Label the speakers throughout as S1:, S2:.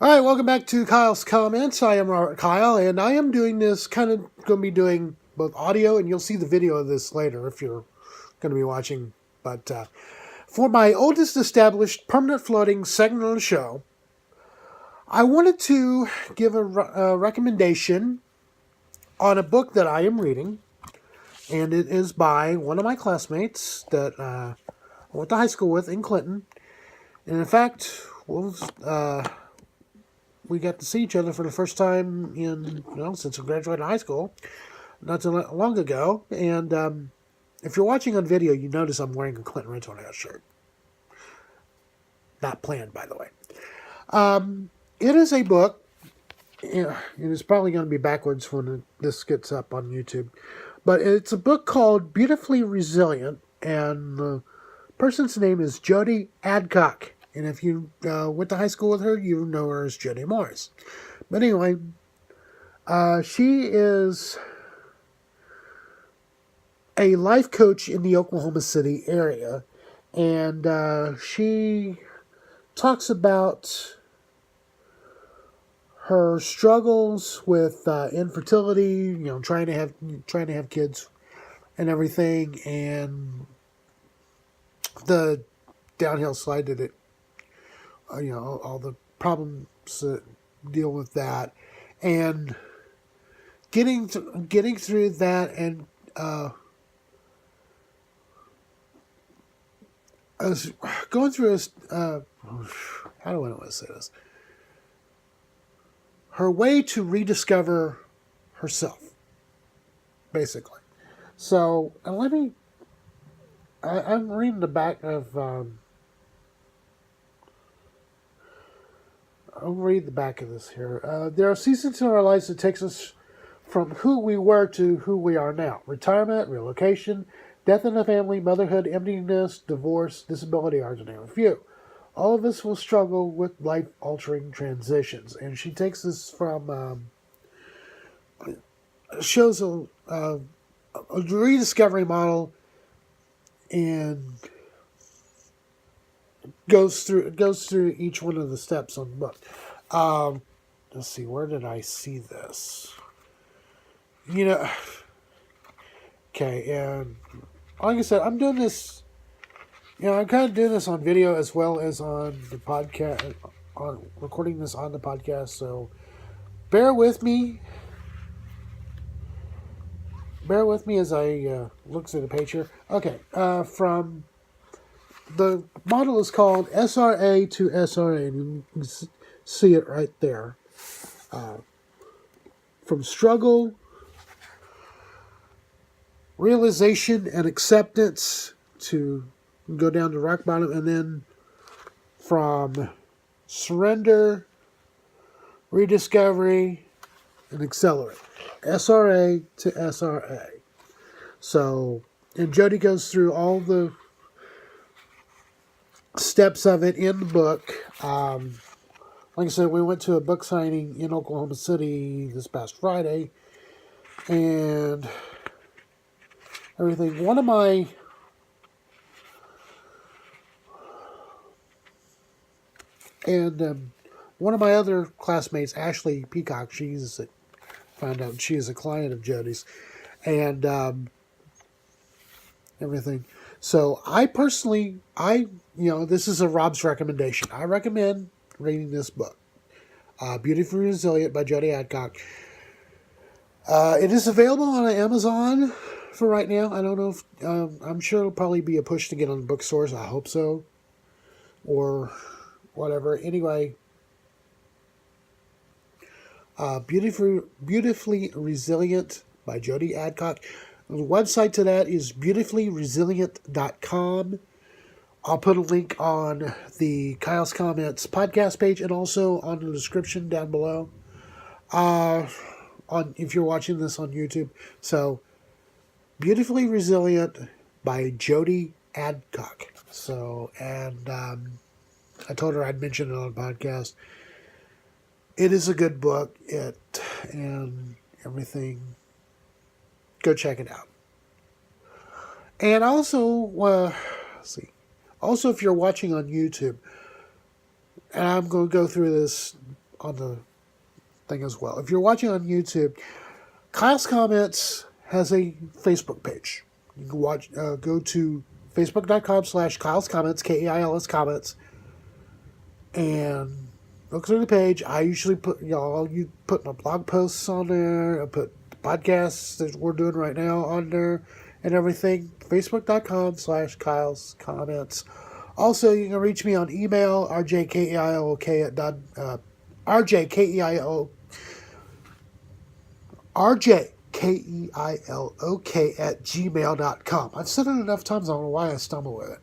S1: All right, welcome back to Kyle's Comments. I am Robert Kyle, and I am doing this going to be doing both audio, and you'll see the video of this later if you're going to be watching. But for my oldest established permanent floating segment on the show, I wanted to give a recommendation on a book that I am reading, and it is by one of my classmates that I went to high school with in Clinton. And in fact, we got to see each other for the first time since we graduated high school, not so long ago. And if you're watching on video, you notice I'm wearing a Clinton Rental House shirt. Not planned, by the way. It is a book. It is probably going to be backwards when this gets up on YouTube. But it's a book called Beautifully Resilient, and the person's name is Jodi Adcock. And if you went to high school with her, you know her as Jodi Morris. But anyway, she is a life coach in the Oklahoma City area. And she talks about her struggles with infertility, trying to have kids and everything, and the downhill slide that it, all the problems that deal with that, and getting through that, and going through this. How do I want to say this? Her way to rediscover herself, basically. So I'm reading the back of. I'll read the back of this here. There are seasons in our lives that takes us from who we were to who we are now. Retirement, relocation, death in the family, motherhood, emptiness, divorce, disability are to name a few. All of us will struggle with life-altering transitions. And she takes this from, shows a rediscovery model, and goes through each one of the steps on the book. Let's see, where did I see this? Okay, and like I said, I'm doing this. I'm kind of doing this on video as well as on the podcast, on recording this on the podcast. So bear with me. Bear with me as I look through the page here. Okay, from the model is called SRA to SRA, and you can see it right there. From struggle, realization, and acceptance to go down to rock bottom, and then from surrender, rediscovery, and accelerate. SRA to SRA. So, and Jodi goes through all the steps of it in the book. Like I said, we went to a book signing in Oklahoma City this past Friday, and everything. One of my other classmates, Ashley Peacock, found out she is a client of Jodi's, and everything. So I personally, this is a Rob's recommendation. I recommend reading this book, Beautifully Resilient by Jodi Adcock. It is available on Amazon for right now. I don't know if, I'm sure it'll probably be a push to get on bookstores. I hope so. Or whatever. Anyway, Beautifully Resilient by Jodi Adcock. The website to that is beautifullyresilient.com. I'll put a link on the Kyle's Comments podcast page and also on the description down below. If you're watching this on YouTube. So, Beautifully Resilient by Jodi Adcock. So, and I told her I'd mention it on the podcast. It is a good book. And everything. Go check it out. And also, let's see. Also, if you're watching on YouTube, and I'm going to go through this on the thing as well. If you're watching on YouTube, Kyle's Comments has a Facebook page. You can go to facebook.com/Kyle's Comments, Keils Comments, and look through the page. I usually put, you put my blog posts on there. I put the podcasts that we're doing right now on there and everything. Facebook.com/Kyle's Comments. Also, you can reach me on email, rjkeilok at gmail.com. I've said it enough times, I don't know why I stumble with it.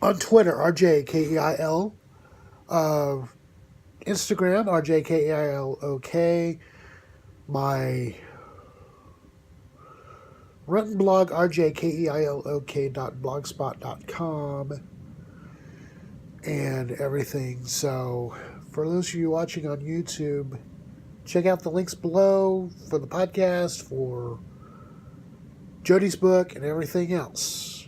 S1: On Twitter, rjkeil. Instagram, rjkeilok. My written blog, rjkeilok.blogspot.com, and everything. So, for those of you watching on YouTube, check out the links below for the podcast, for Jodi's book, and everything else.